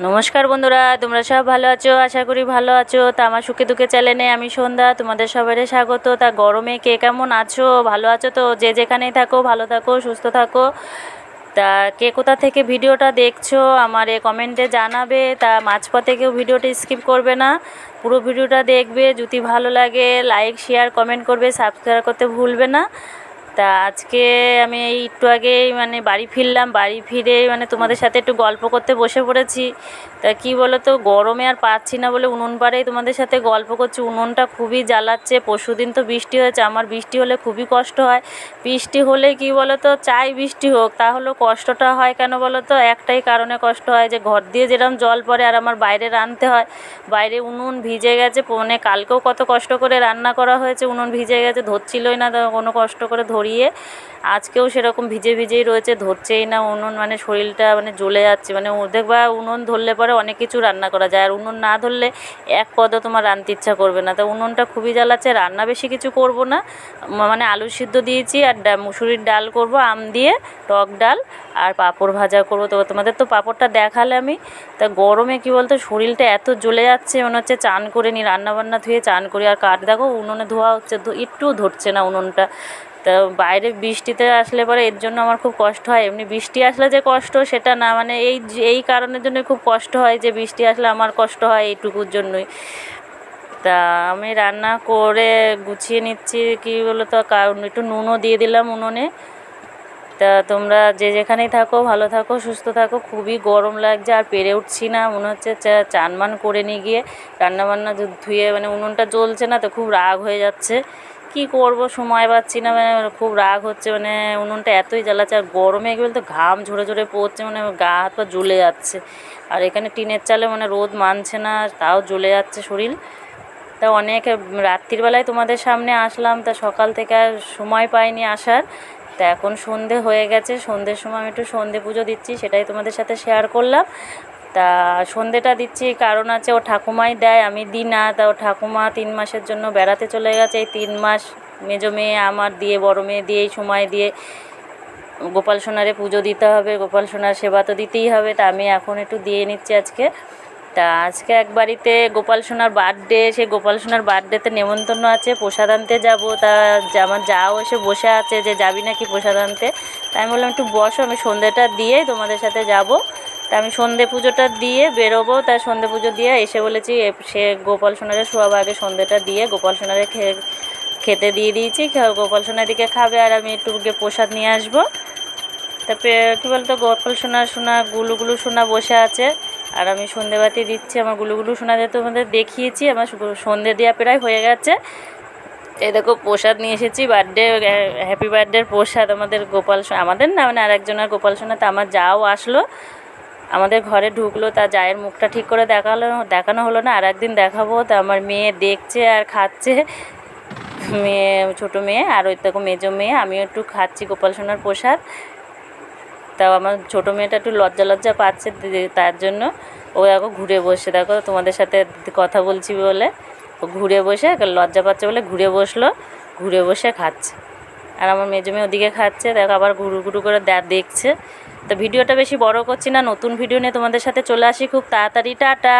নমস্কার বন্ধুরা, তোমরা সব ভালো আছো? আশা করি ভালো আছো। তা আমার সুখে দুঃখে চ্যানেলে আমি সন্ধ্যা, তোমাদের সবারই স্বাগত। তা গরমে কে কেমন আছো? ভালো আছো তো? যে যেখানেই থাকো ভালো থাকো, সুস্থ থাকো। তা কে কোথা থেকে ভিডিওটা দেখছো আমার কমেন্টে জানাবে। তা মাঝপথে কেউ ভিডিওটা স্কিপ করবে না, পুরো ভিডিওটা দেখবে। যদি ভালো লাগে লাইক শেয়ার কমেন্ট করবে, সাবস্ক্রাইব করতে ভুলবে না। তা আজকে আমি এই একটু আগেই বাড়ি ফিরলাম। বাড়ি ফিরে তোমাদের সাথে একটু গল্প করতে বসে পড়েছি। তা কি বলো তো, গরমে আর পাচ্ছি না বলে উনুন পাড়েই তোমাদের সাথে গল্প করছি। উনুনটা খুবই জ্বালাচ্ছে। পরশুদিন তো বৃষ্টি হয়েছে, আমার বৃষ্টি হলে খুবই কষ্ট হয়। বৃষ্টি হলে কি বলো তো, চাই বৃষ্টি হোক, তাহলেও কষ্টটা হয় কেন বলো তো? একটাই কারণে কষ্ট হয়, যে ঘর দিয়ে যেরকম জল পড়ে আর আমার বাইরে রাঁধতে হয়। বাইরে উনুন ভিজে গেছে, কালকেও কত কষ্ট করে রান্না করা হয়েছে, উনুন ভিজে গেছে, ধরছিলই না। কোনো কষ্ট করে ধরিয়ে আজকেও সেরকম ভিজে ভিজেই রয়েছে, ধরছেই না উনুন। শরীরটা জ্বলে যাচ্ছে। দেখবা উনুন ধরলে পরে অনেক কিছু রান্না করা যায়, আর উনুন না ধরলে এক পদও তোমার রাঁধতে ইচ্ছা করবে না। তো উনুনটা খুবই জ্বালাচ্ছে। রান্না বেশি কিছু করব না, আলু সিদ্ধ দিয়েছি আর মুসুরির ডাল করব, আম দিয়ে টক ডাল, আর পাঁপড় ভাজা করবো। তো তোমাদের তো পাঁপড়টা দেখালে আমি। তা গরমে কি বলতো, শরীরটা এত জ্বলে যাচ্ছে, মনে হচ্ছে চান করে নিই, রান্নাবান্না ধুয়ে চান করি। আর কাঠ দেখো উনুনে ধোয়া হচ্ছে, একটু ধরছে না উনুনটা। তা বাইরে বৃষ্টিতে আসলে পরে এর জন্য আমার খুব কষ্ট হয়। এমনি বৃষ্টি আসলে যে কষ্ট সেটা না, এই কারণের জন্য খুব কষ্ট হয়, যে বৃষ্টি আসলে আমার কষ্ট হয় এইটুকুর জন্যই। তা আমি রান্না করে গুছিয়ে নিচ্ছি। কী বলো তো, একটু নুনও দিয়ে দিলাম উনুনে। তা তোমরা যে যেখানেই থাকো ভালো থাকো, সুস্থ থাকো। খুবই গরম লাগছে, আর পেরে উঠছি না। মনে হচ্ছে চান মান করে নিয়ে গিয়ে রান্নাবান্না ধুয়ে, উনুনটা জ্বলছে না তো, খুব রাগ হয়ে যাচ্ছে। কি করব, সময় পাচ্ছি না, খুব রাগ হচ্ছে। উনুনটা এতই জ্বালাচ্ছে, আর গরমে কি বলতো ঘাম ঝরে ঝরে পড়ছে, গা হাত পা জ্বলে যাচ্ছে। আর এখানে টিনের চালে রোদ মানছে না, তাও জ্বলে যাচ্ছে শরীর। তা অনেক রাত্রির বেলায় তোমাদের সামনে আসলাম। তা সকাল থেকে আর সময় পাইনি আসার। তা এখন সন্ধে হয়ে গেছে, সন্ধ্যের সময় আমি একটু সন্ধে পুজো দিচ্ছি, সেটাই তোমাদের সাথে শেয়ার করলাম। তা সন্ধেটা দিচ্ছি কারণ আছে, ও ঠাকুমাই দেয়, আমি দিই না। তা ও ঠাকুমা 3 মাসের জন্য বেড়াতে চলে গেছে। এই 3 মাস মেজো মেয়ে আমার দিয়ে, বড় মেয়ে দিয়ে, এই সময় দিয়ে গোপাল সোনারে পুজো দিতে হবে, গোপাল সোনার সেবা তো দিতেই হবে। তা আমি এখন একটু দিয়ে নিচ্ছি আজকে। তা আজকে এক বাড়িতে গোপাল সোনার বার্থডে, সেই গোপাল সোনার বার্থডেতে নেমন্তন্ন আছে, প্রসাদ আনতে যাবো। তা আমার যাও এসে বসে আছে, যে যাবি নাকি প্রসাদ আনতে? তা আমি বললাম একটু বসো, আমি সন্ধ্যেটা দিয়ে তোমাদের সাথে যাব। তা আমি সন্ধে পুজোটা দিয়ে বেরোবো। তা সন্ধে পুজো দিয়ে এসে বলেছি, সে গোপাল সোনারে শোয়াবো, আগে সন্ধেটা দিয়ে গোপাল সোনারে খেতে দিয়ে দিয়েছি। গোপাল সোনার দিকে খাবে, আর আমি একটু গিয়ে প্রসাদ নিয়ে আসবো। তারপরে কী বলতো, গোপাল সোনা গুলুগুলু সোনা বসে আছে, আর আমি সন্ধেবাতি দিচ্ছি। আমার গুলুগুলু সোনা যেহেতু তোমাদের দেখিয়েছি, আমার সন্ধে দেওয়া প্রায় হয়ে গেছে। এই দেখো প্রসাদ নিয়ে এসেছি, বার্থডে হ্যাপি বার্থডের প্রসাদ আমাদের গোপাল সোনা, আমাদের না আরেকজনের গোপাল সোনা। তা আমার যাও আসলো, আমাদের ঘরে ঢুকলো। তা জায়ের মুখটা ঠিক করে দেখানো হলো না, আর একদিন দেখাবো। তা আমার মেয়ে দেখছে আর খাচ্ছে, মেয়ে ছোটো মেয়ে, আর ওই দেখো মেজো মেয়ে। আমিও একটু খাচ্ছি গোপাল সোনার প্রসাদ। তাও আমার ছোটো মেয়েটা একটু লজ্জা লজ্জা পাচ্ছে, তার জন্য ও দেখো ঘুরে বসে, দেখো তোমাদের সাথে কথা বলছি বলে ও ঘুরে বসে, লজ্জা পাচ্ছে বলে ঘুরে বসলো, ঘুরে বসে খাচ্ছে। আর আমার মেজো মেয়ে ওদিকে খাচ্ছে, দেখো আবার ঘুরু ঘুরু করে দেখছে। তো ভিডিওটা বেশি বড় করছি না, নতুন ভিডিও নিয়ে তোমাদের সাথে চলে আসি খুব তাড়াতাড়ি। টাটা।